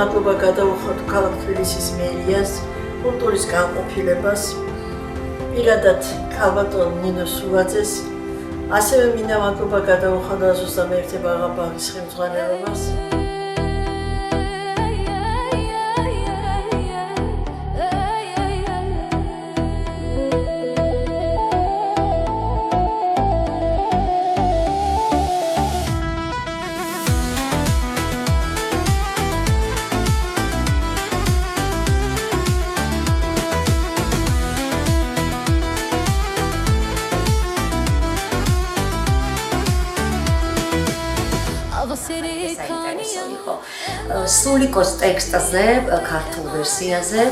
მადლობა გადავუხოთ ქალაქ თბილისის მერიას, კულტურის განყოფილებას, პირადად ქალბატონ ნინო სულაძეს, ასევე მინდა მადლობა გადავუხოთ ზუსტამერტე ბაღაბაღის ხელმძღვანელობას. სულიკოს ტექსტზე, ქართულ ვერსიაზე,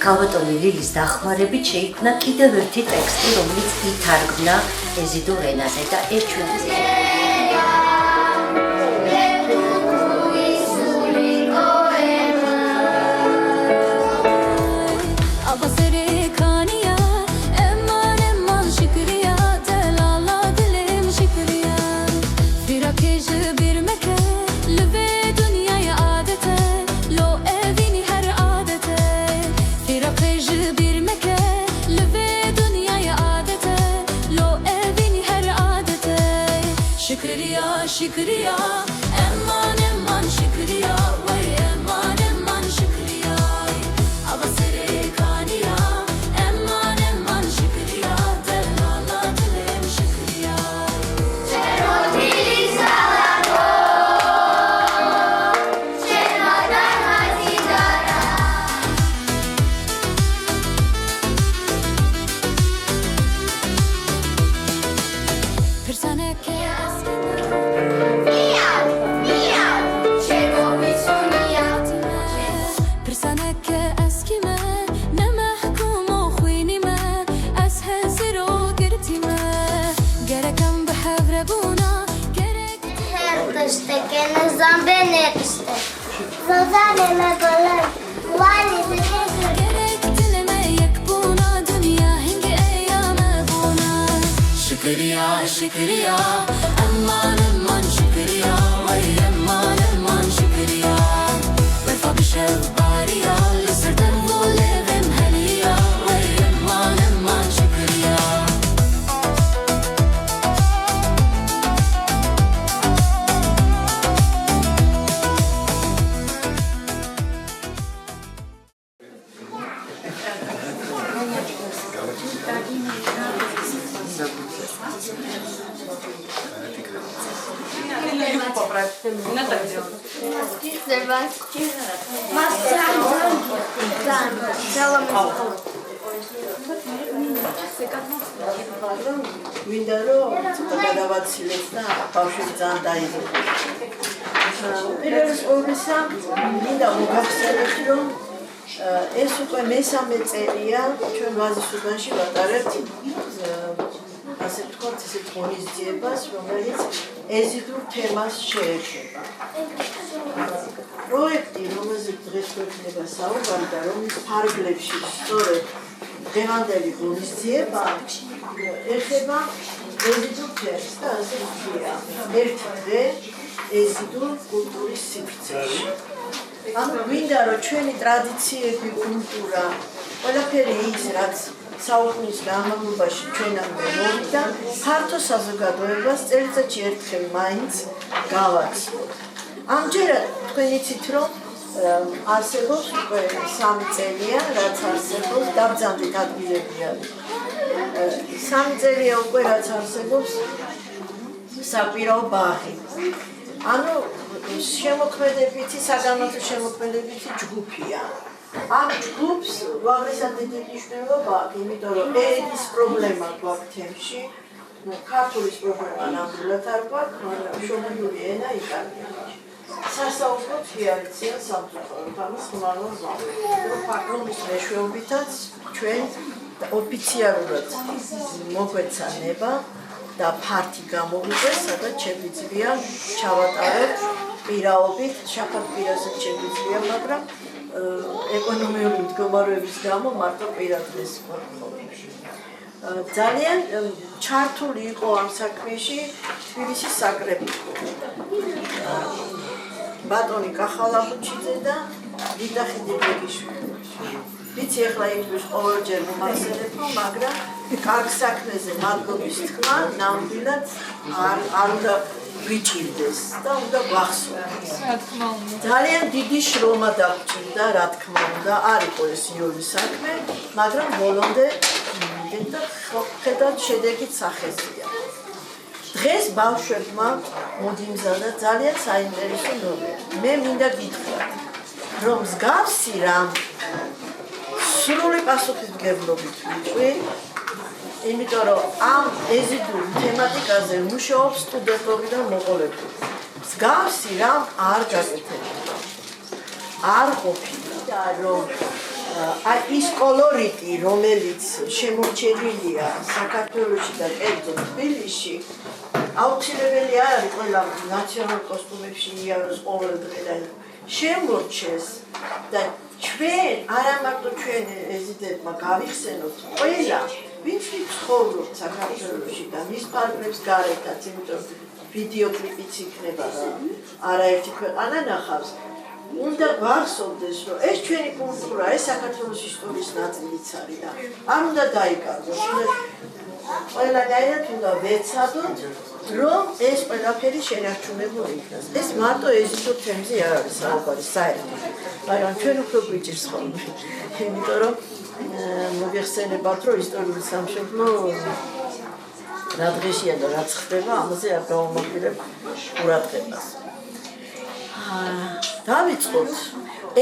ქალბატონი ლილის დახმარებით შეიქმნა კიდევ ერთი ტექსტი, რომელიც ითარგმნა ეზიდურ ენაზე და ეს ჩვენთვის Şükriya, eman eman şükriya, vay eman eman şükriya. Abasere kaniya, eman eman şükriya, delala dilim şükriya. Çerol dili salado, çermadan hazidara. Persane ke Zambenekste. Zazaneme golan. Vali gerektinime yek buna dünya hingi eyyame buna. Şükriya, şükriya, eman eman şükriya, vay eman eman şükriya. Vefa bişev bariya, lisirden volevim heliya, vay eman eman şükriya. მინდა რომ გადავაცილოთ და ბავშვი ძალიან დაიზრდოს. პირველ ყოვლისა მინდა მოგახსენოთ, რომ ეს უკვე მესამე წერია ჩვენ ვაზის უბანში ვატარებთ ასე ვთქვათ, ესეთ ღონისძიებას, რომელიც ეზიდურ თემას შეეხება. პროექტი, რომელზეც დღეს გვექნება საუბარი და რომლის ფარგლებში სწორედ დღევანდელი ღონისძიება ეხება ეზიდურ თემს და ასე ვთქვია, ერთი დღე ეზიდურ კულტურის სივრცეში. ანუ გვინდა რომ ჩვენი ტრადიციები, კულტურა, ყველაფერი ის, რაც საუკუნის განმავლობაში ჩვენამდე მოვიდა, ფართო საზოგადოებას წელიწადში ერთხელ მაინც გავაცნოთ. ამჯერად თქვენ იცით, რომ არსებობს უკვე 3 წელია, რაც არსებობს, დაბრძანდით ადგილები არის. 3 წელია უკვე რაც არსებობს საკვირაო ბაღი. ანუ შემოქმედებითი, საგანმანათლებლო შემოქმედებითი ჯგუფია. ამ ჯგუფს უაღრესად დიდი მნიშვნელობა აქვს, იმიტომ რომ ერის პრობლემა გვაქვს თემში, ქართულის პრობლემა ნამდვილად არ გვაქვს, მაგრამ მშობლიური ენა იტალიური. სასაუბრო თეორია სამწუხაროდ ამას ხმარო ზავი. ფაქტობის მეშვეობითაც ჩვენ ოფიციალურად მოგვეცა ნება და ფართი გამოვიდეს, სადაც შეგვიძლია ჩავატაროთ პირაობით, შაფათპირასაც შეგვიძლია, მაგრამ ეკონომიური მდგომარეობის გამო მარტო პირადდეს ხორხობი. ძალიან ჩართული იყო ამ საქმეში თბილისის საკრებულო. ბატონი კახალაბუჩიძე და Vita Xidibegishvili. Ვიცი ახლა იმის ყოველჯერ მომახსენებ, მაგრამ კარგ საქმეზე მადლობის თქმა ნამდვილად არ უნდა გვიჭირდეს და უნდა გვახსოვდეს. რა თქმა უნდა. ძალიან დიდი შრომა დაგჭირდა, რა თქმა უნდა, არ იყო ეს იური საქმე, მაგრამ ბოლომდე და ხედავთ შედეგით სახეზია. დღეს ბავშვებმა მომიმზადა ძალიან საინტერესო ნომერი. მე მინდა გითხრათ, რომ მსგავსი რამ სრული პასუხისმგებლობით ვიყვი, იმიტომ რომ ამ ეზიდურ თემატიკაზე მუშაობს სტუდენტობიდან მოყოლებული. მსგავსი რამ არ გაკეთებულა. არ ყოფილა, რომ ის კოლორიტი, რომელიც შემორჩენილია საქართველოში და კერძოდ თბილისში, აუცილებელი არ არის ყველა ნაციონალურ კოსტუმებში იაროს ყოველ დღე და შემორჩეს და ჩვენ არა მარტო ჩვენ ეზიდებმა გავიხსენოთ ყველა ვინც ცხოვრობს საქართველოში და მის პარტნიორებს გარეთაც, იმიტომ ვიდეო კლიპიც იქნება და არაერთი ქვეყანა ნახავს. უნდა გვახსოვდეს, რომ ეს ჩვენი კულტურა, ეს საქართველოს ისტორიის ნაწილიც არის და არ უნდა დაიკარგოს. ყველანაირად უნდა ვეცადოთ, რომ ეს ყველაფერი შენარჩუნებული იქნას. ეს მარტო ეზიდურ თემზე არ არის საუბარი საერთოდ, მაგრამ ჩვენ უფრო გვიჭირს ხოლმე. იმიტომ რომ მოგეხსენებათ, რომ ისტორიული სამშობლო რა დღეშია და რაც ხდება, ამაზე არ გავამახვილებ ყურადღებას. დავიწყოთ.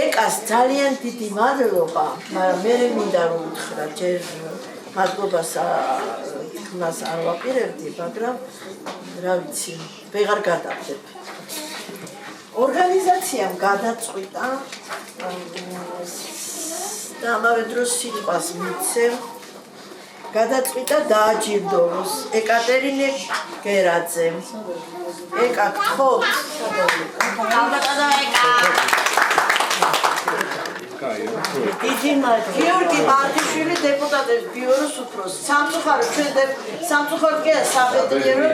ეკას ძალიან დიდი მადლობა, მაგრამ მე მინდა რომ უთხრა, ჯერ მადლობას თქმას არ ვაპირებდი, მაგრამ რა ვიცი, ვეღარ გადავდებ. ორგანიზაციამ გადაწყვიტა და ამავე დროს სიტყვას მიცემ, გადაწყვიტა დააჯილდოვოს ეკატერინე გერაძე. ეკა გთხოვთ. დიდი მადლობა. გიორგი მარტიშვილი დეპუტატების ბიუროს უფროსი. სამწუხარო ჩვენ სამწუხაროდ საბედნიერო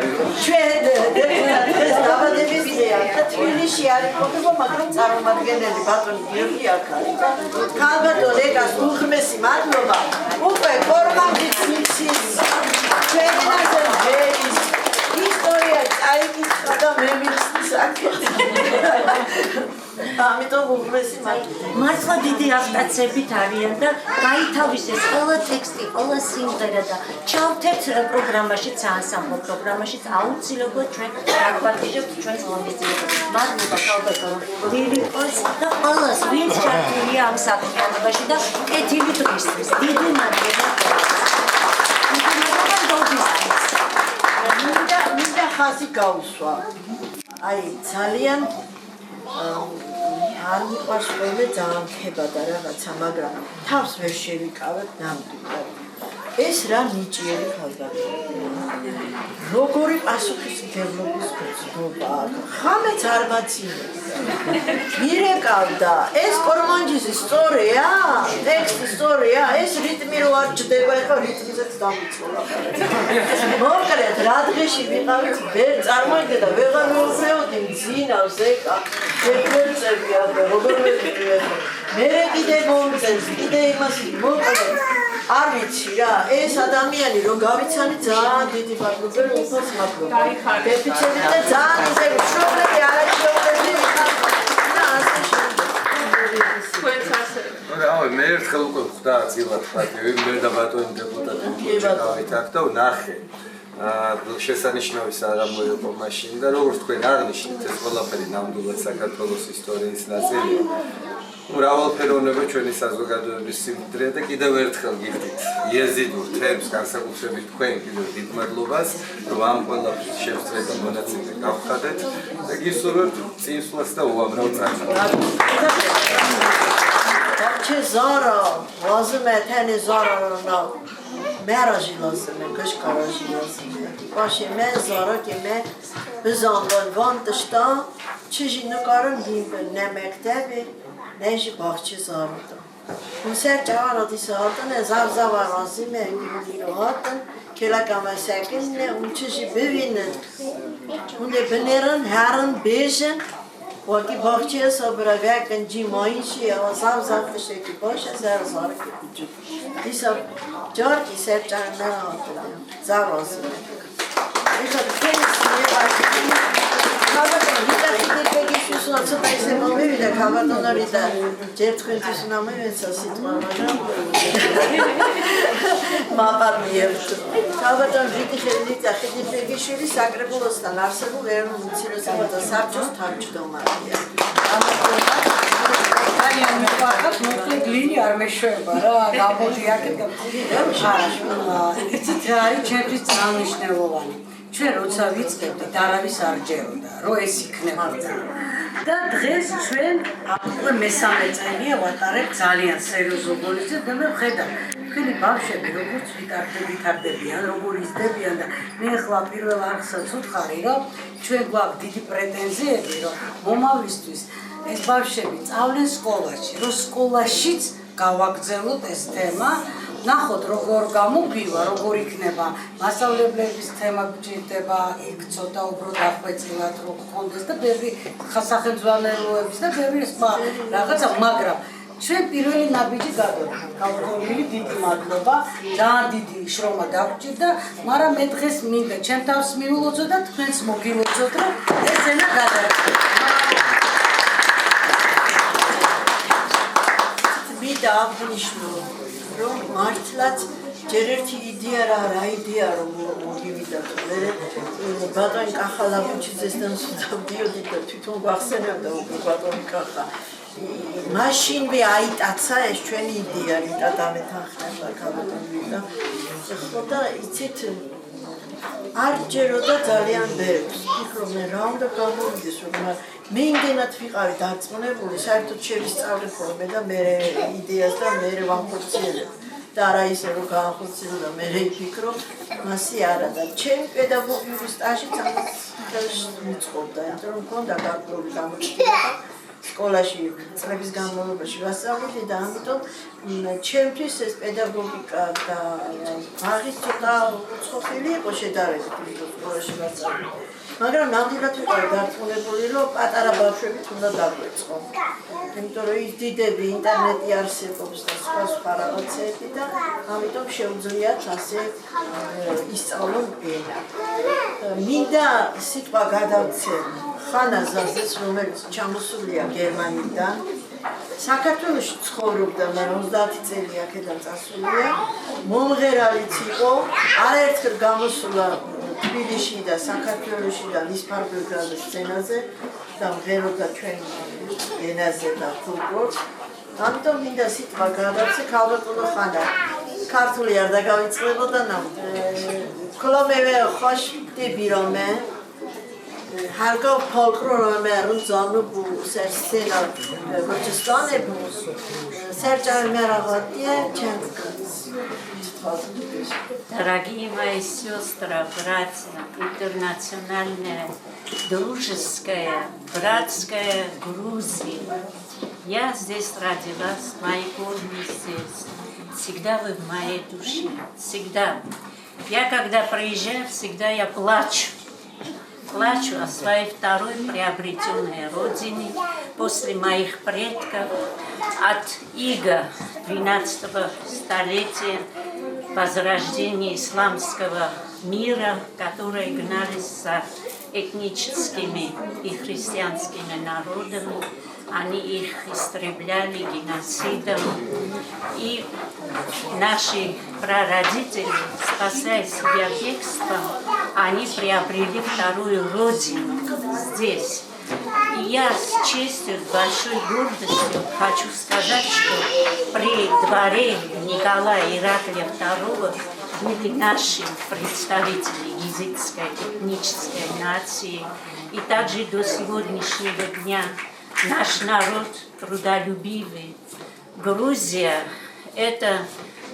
ჩვენ დეპუტატების დაბადებისია და თბილისში არ იმყოფება, მაგრამ წარმომადგენელი ბატონი გიორგი აქ არის. ქალბატონ ეკას უღმესი მადლობა. უკვე ფორმალით მიცის ჩვენი ნაზერების ისტორია წაიკითხა და მე მიხსნის აქეთ. ამიტომ უღმესი მადლობა. მართლა დიდი აღტაცებით არიან და გაითავისეს ყველა ტექსტი, ყველა სიმღერა და ჩავთეთ პროგრამაში, საანსამბლო პროგრამაში აუცილებლად ჩვენ დაგვაგიჟებთ ჩვენს ღონისძიებას. მადლობა ქალბატონო დირექტორს და ყველას, ვინც ჩართულია ამ საქმიანობაში და კეთილი დღისთვის. დიდი მადლობა. მინდა ხაზი გავუსვა. აი ძალიან არ მიყვარს ხოლმე ძალანქება და რაღაცა, მაგრამ თავს ვერ შევიკავებ ნამდვილად. ეს რა ნიჭიერი ქალბატონია. როგორი პასუხისმგებლობის გრძნობა. ხამეც არ მაცინებდა. მირეკავდა. ეს კორმანჯიზი სწორია? ტექსტი სწორია? ეს რიტმი რო არ ჯდება, ეხლა რიტმიზეც დამიცოლა. მოკლედ, რა დღეში ვიყავით, ვერ წარმოიდგენდა, ვეღარ მოვხსნეოდი მძინავს ეკა. შეგვეწევია და როგორ ვეწევია. მე კიდე მომწევს, კიდე იმას მოკლედ. არ ვიცი რა, ეს ადამიანი რომ გავიცანი ძალიან დიდი მადლობა, უფალს მადლობა. დეფიციტი და ძალიან ისეთი შრომები არ არის შეუძლებელი და ასე აი მე ერთხელ უკვე ხვდა წილად პატივი, მე და ბატონი დეპუტატები ჩავით აქ და ვნახე. შესანიშნავის არ მოიყო მაშინ და როგორც თქვენ აღნიშნეთ, ეს ყველაფერი ნამდვილად საქართველოს ისტორიის ნაწილია. მრავალფეროვნება ჩვენი საზოგადოების სიმდიდრეა და კიდევ ერთხელ გიხდით იეზიდურ თემს განსაკუთრებით თქვენ კიდევ დიდ მადლობას, რომ ამ ყველაფრის შევწრება მონაწილე გავხადეთ და გისურვებთ წინსვლას და უამრავ წარმატებას. چه زارا لازمه تنی زارا رو نا مراجی لازمه کشکاراجی لازمه باشه من زارا که من بزندان وان داشتم چیزی نکارم دیم به نه مکتبی نهی باغچه زارا دم اون سر جوان آدی ساعتن زار زار رازیمه میگیرو هاتن که لکم سکن اون چیزی ببینن اون بنرن هرن بیشن Oki bahçeye sabırakan cimayın şey alsam zaten şey ki başa zar zar ki. İsa jarki sercanlar aldılar. Zar olsun. İşte kendisine başlayın. Kabardan bir de geçiyorsun aslında işte bu bir de kabardan bir de certkentüsün ama mesela sitmanlar. Mağar mı yaptı? Kabardan bir de geçiyoruz Zagreb'dan arsabul erun silosabada sarços tarçdoma. ძალიან მიყვარს მოკლედ ლინია არ მეშვება რა გამოდიაკეთ იცით რა არის ჩემთვის ძალანიშნულოვანი ჩვენ როცა ვიწყებდით არავის არ ჯეროდა რომ ეს იქნებოდა და დღეს ჩვენ უკვე მესამე წელია ვატარებ ძალიან სერიოზულ გონებზე და მე ვხედავ თქვენი ბავშვები როგორც ვითარდებიან როგორ იზრდებიან და მე ახლა პირველ არხსაც ვუთხარი რომ ჩვენ გვაქვს დიდი პრეტენზიები რომ მომავლისთვის ეს ბავშვები სწავლენ სკოლაში, რომ სკოლაშიც გავაგრძელოთ ეს თემა, ნახოთ როგორ გამოგივა, როგორ იქნება მასწავლებლების თემა გჭირდება, იქ ცოტა უფრო დახვეწილად რო გქონდეს და ბევრი სახელმძღვანელოების და ბევრი სხვა რაღაცა, მაგრამ ჩვენ პირველი ნაბიჯი გადავდით. გავხდომილი დიდი მადლობა, ძალიან დიდი შრომა დაგჭირდა, მაგრამ მე დღეს მინდა ჩემ თავს მიულოცო და თქვენს მოგილოცოთ, რომ ეს ენა გადაიღო. და აღნიშნო რომ მართლაც ჯერ ერთი იდეა რა იდეა რომ მოგივიდათ მე ბატონ კახალაბუჩიძესთან დავდიოდი და თვითონ გვახსენებდა უკვე ბატონ კახა მაშინვე აიტაცა ეს ჩვენი იდეა და დამეთანხმდა კაბატონი და ხო და იცით არ ჯეროდა ძალიან ბევრს ვფიქრობ მე რა უნდა გამოვიდეს რომ მე იმდენად ვიყავი დარწმუნებული საერთოდ შევისწავლე ხოლმე და მე იდეას და მე ვახორციელებ და არა ისე რომ გავახორციელო და მე ვფიქრო მასე არა და ჩემი პედაგოგიური სტაჟიც ამას მიწყობდა იმიტომ რომ მქონდა გარკვეული გამოჩენილება სკოლაში წლების განმავლობაში ვასწავლედი და ამიტომ ჩემთვის ეს პედაგოგიკა და აღის ცოტა უცხოელი იყო შედარებით სკოლაში ვასწავლედი მაგრამ ნამდვილად ვიყავი დარწმუნებული რომ პატარა ბავშვებით უნდა დაგვეწყო იმიტომ რომ ის დიდები ინტერნეტი არსებობს და სხვა რაღაცები და ამიტომ შეუძლიათ ასე ისწავლონ ენა მინდა სიტყვა გადავცე ხანა ზაზეს რომელიც ჩამოსულია გერმანიიდან საქართველოში ცხოვრობდა მაგრამ 30 წელი აქედან წასულია მომღერალიც იყო არაერთხელ გამოსულა თბილისში და საქართველოში და ლისფარბეგრადის სცენაზე და მღეროდა ჩვენ ენაზე და ფოლკლორს ამიტომ მინდა სიტყვა გადავცე ქალბატონო ხანა ქართული არ დაგავიწყდებოდა ქლომე خوش დიბირომე Harga folklorome ruzanı bu sersena Gürcistan'e bu sercan merak diye Дорогие мои сестры, братья, интернациональная, дружеская, братская Грузия. Я здесь родилась, мои корни здесь. Всегда вы в моей душе, всегда. Я когда приезжаю, всегда я плачу. Плачу о своей второй приобретенной родине после моих предков от ига 12-го столетия возрождения исламского мира, которые гнались за этническими и христианскими народами. Они их истребляли геноцидом. И наши прародители, спасая себя бегством, они приобрели вторую родину здесь. И я с честью, с большой гордостью хочу сказать, что при дворе Николая Ираклия II были наши представители языческой этнической нации. И также до сегодняшнего дня наш народ трудолюбивый. Грузия – это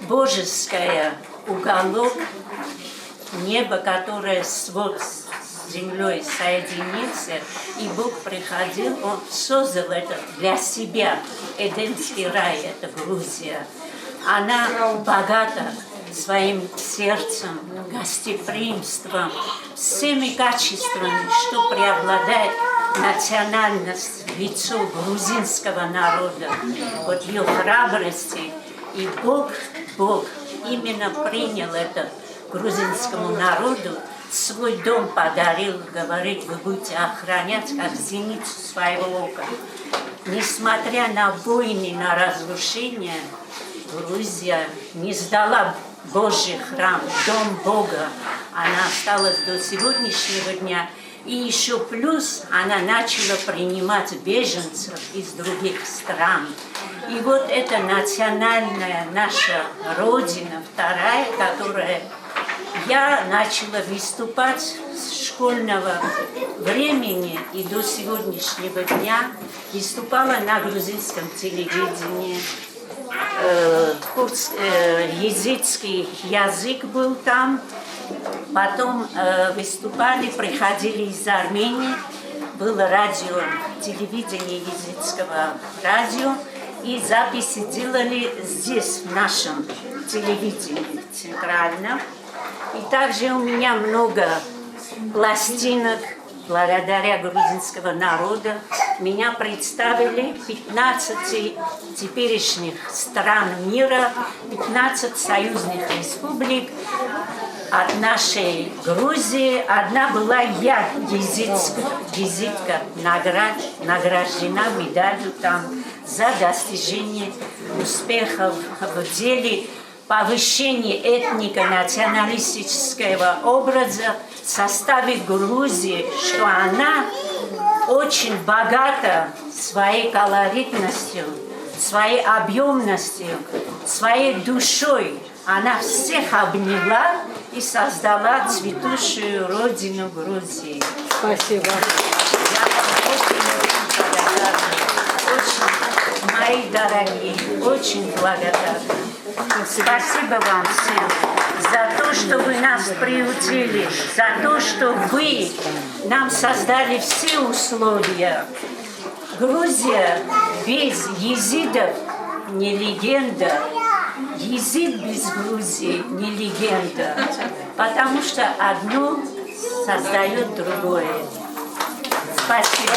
божеская уголок неба, которое свод с землей соединился, и Бог приходил, Он создал это для себя, Эдемский рай, это Грузия. Она богата своим сердцем, гостеприимством, всеми качествами, что преобладает национальность, лицо грузинского народа, вот ее храбрости. И Бог именно принял это грузинскому народу, свой дом подарил, говорит, вы будете охранять, как зеницу своего ока. Несмотря на войны, на разрушения, Грузия не сдала Божий храм, дом Бога. Она осталась до сегодняшнего дня. И еще плюс она начала принимать беженцев из других стран. И вот это национальная наша Родина, вторая, которая я начала выступать с школьного времени и до сегодняшнего дня. Выступала на грузинском телевидении. Языческий язык был там. Потом выступали, приходили из Армении. Было радио, телевидение языческого радио. И записи делали здесь, в нашем телевидении центральном. И также у меня много пластинок, благодаря грузинского народа. Меня представили 15 теперешних стран мира, 15 союзных республик от нашей Грузии. Одна была я, язычка, награждена медалью там за достижение успехов в деле повышения этнико-националистического образа в составе Грузии, что она очень богата своей колоритностью, своей объемностью, своей душой. Она всех обняла и создала цветущую родину Грузии. Спасибо. Я вам очень благодарна. Очень, мои дорогие, очень благодарна. Спасибо вам всем за то, что вы нас приютили, за то, что вы нам создали все условия. Грузия без езидов не легенда. Езид без Грузии не легенда, потому что одно создает другое. Спасибо.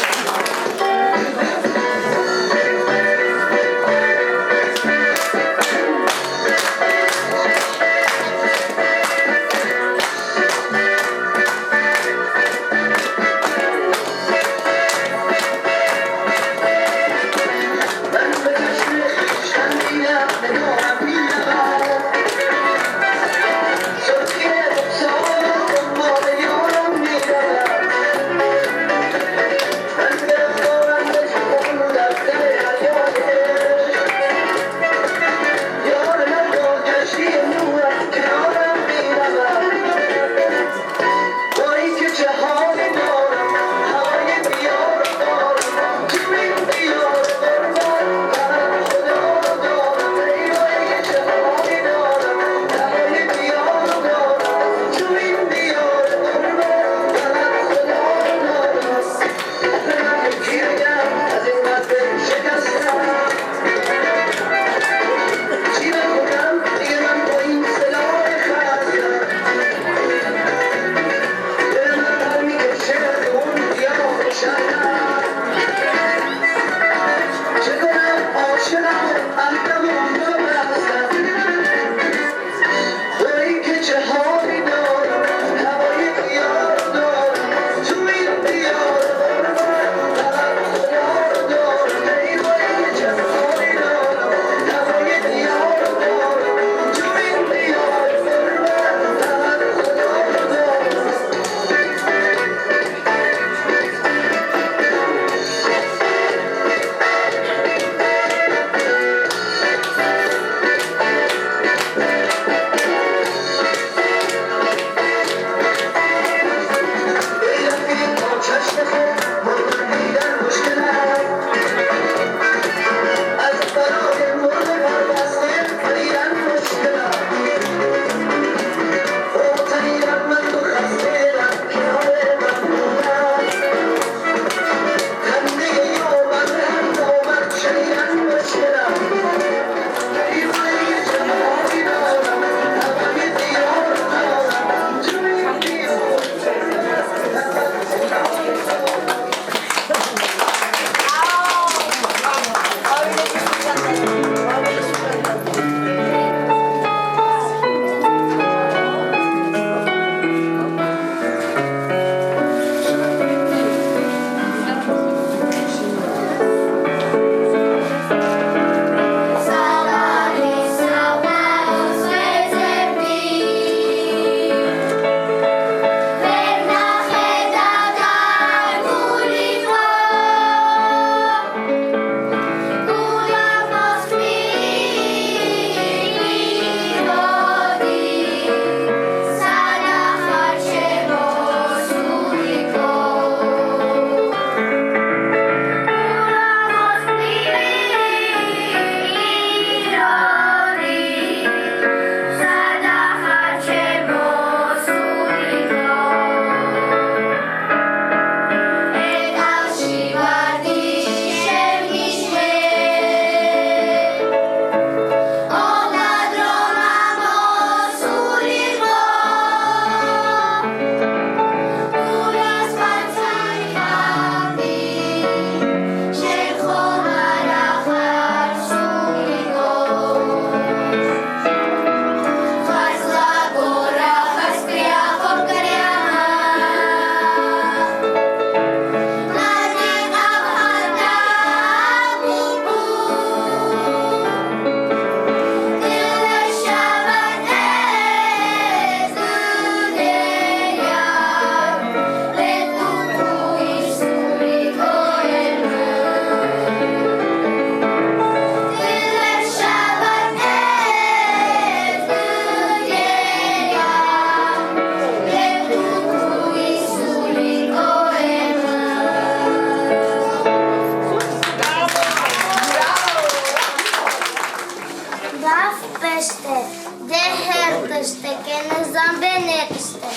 benediste.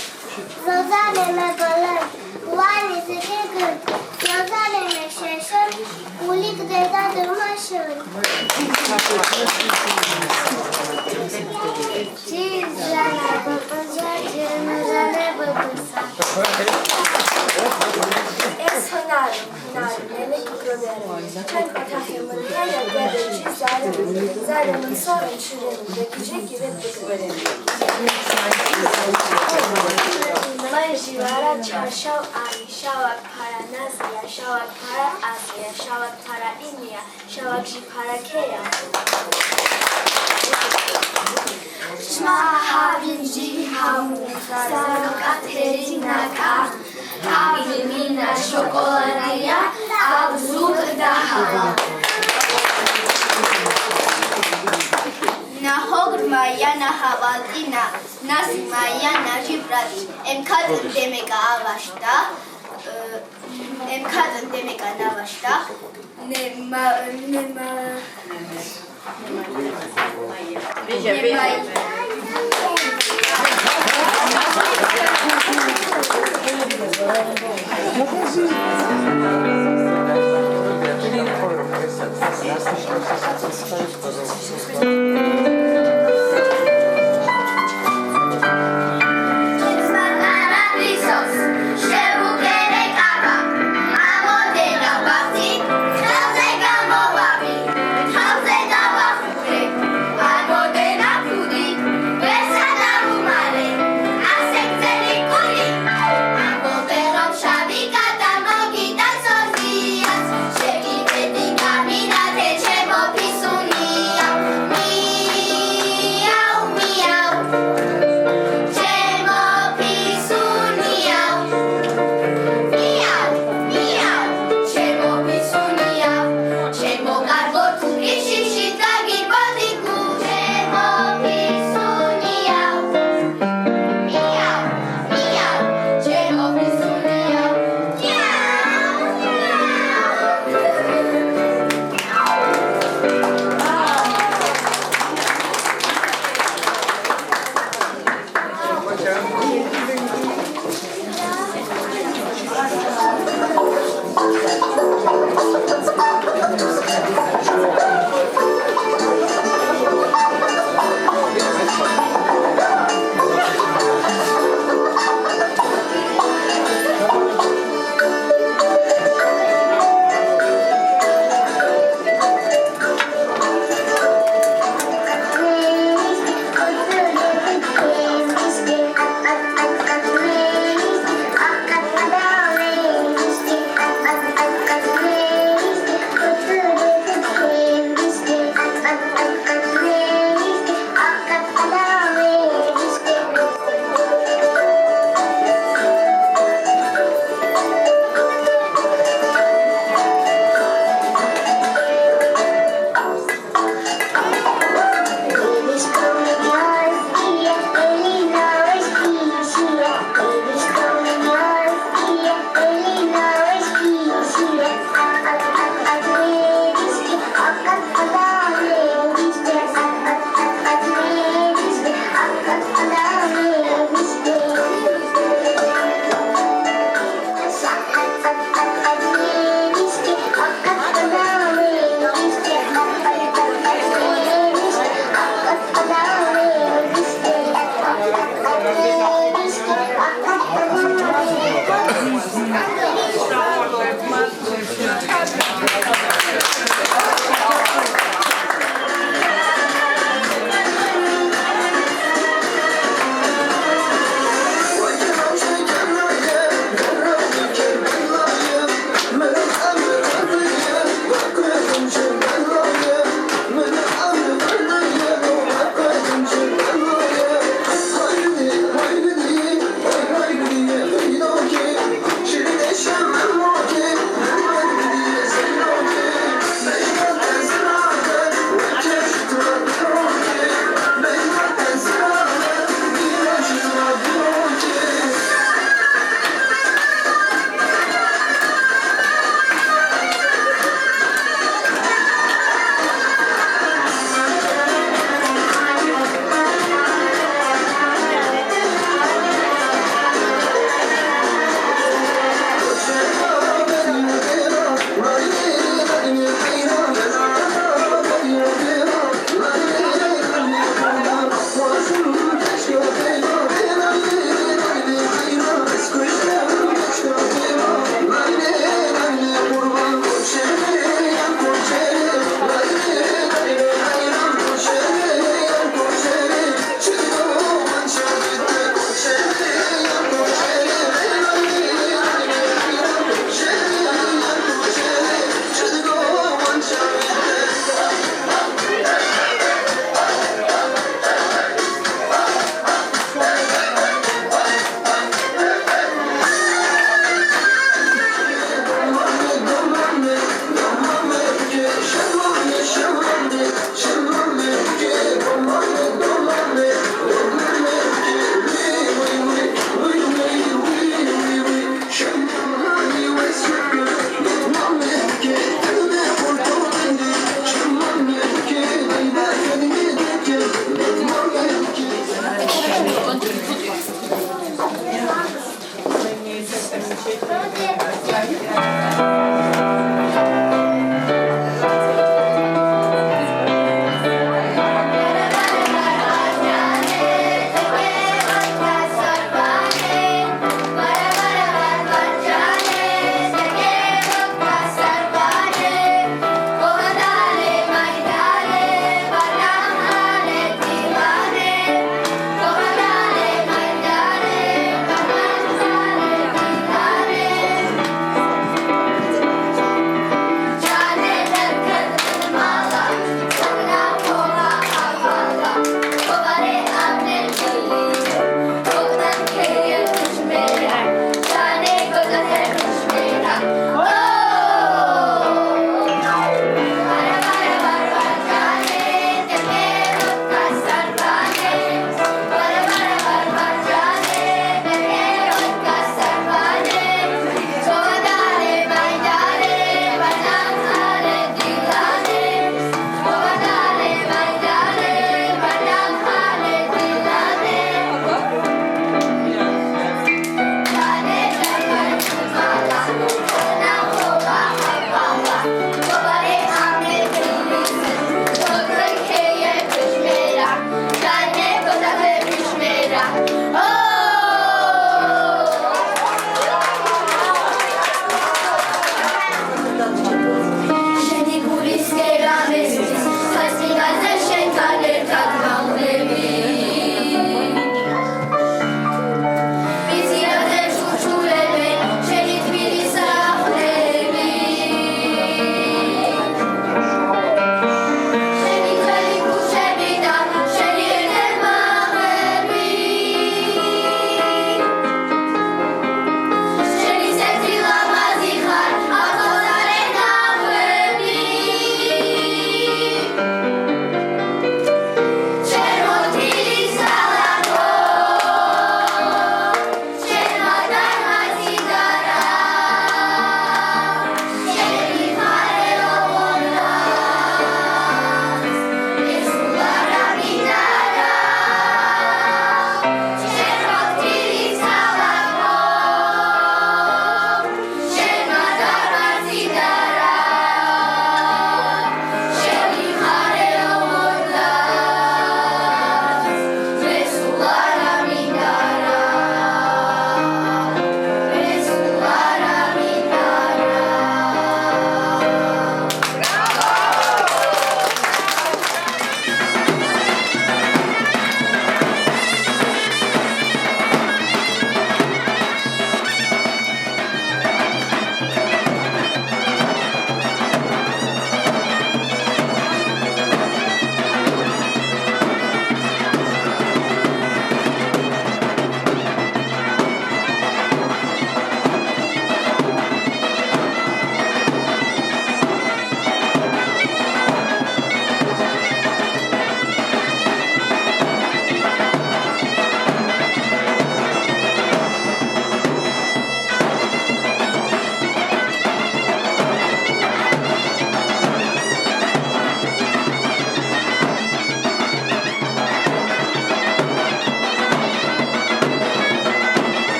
Zozane me balan, wani zikir, zozane me sheshan, ulik deda durmashan. Cizlana babacı, cimrane babasa. ეს ჰონარი ნელი კროდერი ჩვენ ოთახემელია გადაჭი ზარემ სორენ შრენ დეკიჯი კიდე ბკბერები მაიში ვარა ჩაშავ არი შავაკ ფარა ნაზია შავაკ ფარა აზია შავაკ ფარა ინია შავაკში ფარა ქეა შმაჰავინჯი ჰაუზა კათერინაკა Avimina șocoladia, abzug da hava. Nahogr maya nahavaltina, nasi maya najibradi. Emkadın demek avaşta, emkadın demek anavaşta. Nema. Mare Dale,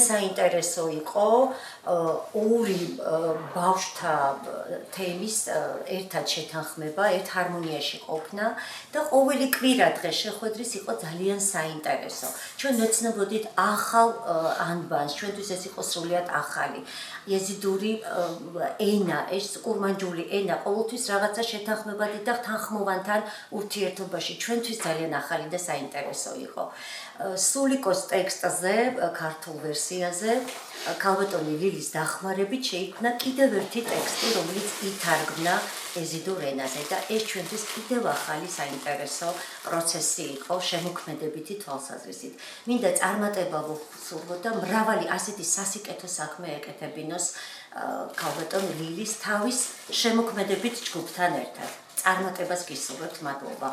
საინტერესო იყო ორი ბავშვთა თემის ერთად შეთანხმება, ერთ ჰარმონიაში ყოფნა და ყოველი კვირა დღე შეხვედრის იყო ძალიან საინტერესო. ჩვენ ვეცნობოდით ახალ ანბანს, ჩვენთვის ეს იყო სრულიად ახალი. ეზიდური ენა, ეს კურმანჯული ენა ყოველთვის რაღაცა შეთანხმებადი და თანხმოვანთან ურთიერთობაში ჩვენთვის ძალიან ახალი და საინტერესო იყო. სულიკოს ტექსტზე, ქართულ ვერსიაზე, ქალბატონი ლილის დახმარებით შეიქმნა კიდევ ერთი ტექსტი, რომელიც ითარგმნა ეზიდურ ენაზე და ეს ჩვენთვის კიდევ ახალი საინტერესო პროცესი იყო შემოქმედებითი თვალსაზრისით. მინდა წარმატება ვუსურვოთ და მრავალი ასეთი სასიკეთო საქმე ეკეთებინოს ქალბატონ ლილის თავის შემოქმედებით ჯგუფთან ერთად. წარმატებას გისურვებთ, მადლობა.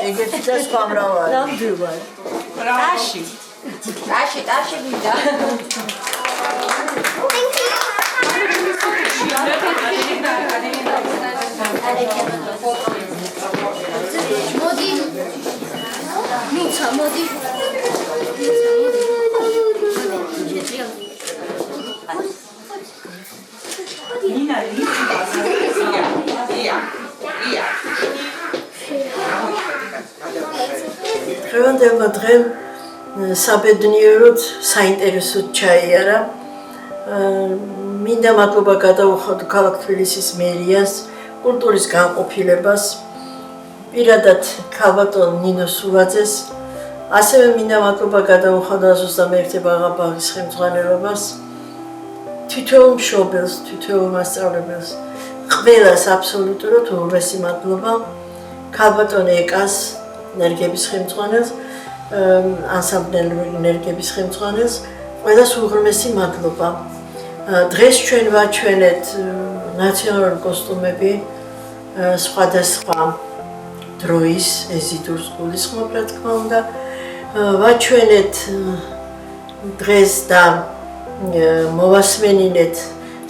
ეგეთი და სხვა მრავალი. ნამდვილად. ტაში მინდა. მოდი მიცა მოდი დღევანდელმა დღემ საბედნიეროდ საინტერესოდ ჩაიარა. მინდა მადლობა გადაუხადო ქალაქ თბილისის მერიას, კულტურის განყოფილებას, პირადად ქალბატონ ნინო სულაძეს, ასევე მინდა მადლობა გადაუხადო აზოზამეერთე ბაღაბაღის ხელმძღვანელობას, თითოეულ მშობელს, თითოეულ მასწავლებელს, ყველას აბსოლუტურად უღრესი მადლობა, ქალბატონ ეკას, ენერგების ხელმძღვანელს, ანსამბლური ენერგების ხელმძღვანელს, ყველას უღრმესი მადლობა. დღეს ჩვენ ვაჩვენეთ ნაციონალური კოსტუმები სხვადასხვა დროის ეზიდურს გულისხმობ, რა თქმა უნდა. ვაჩვენეთ დღეს და მოვასმენინეთ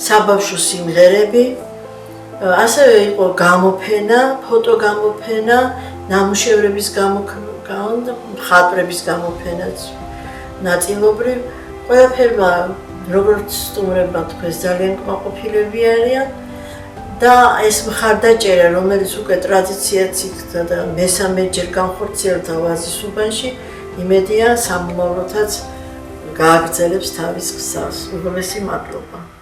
საბავშვო სიმღერები. ასევე იყო გამოფენა, ფოტოგამოფენა, ნამუშევრების მხატვრების გამოფენაც ნაწილობრივ. ყველაფერმა როგორც სტუმრებმა თქვეს, ძალიან კმაყოფილები არიან და ეს მხარდაჭერა, რომელიც უკვე ტრადიციად იქცა და მესამეჯერ განხორციელდა ვაზის უბანში, იმედია სამომავლოდაც გააგრძელებს თავის გზას. უღრმესი მადლობა.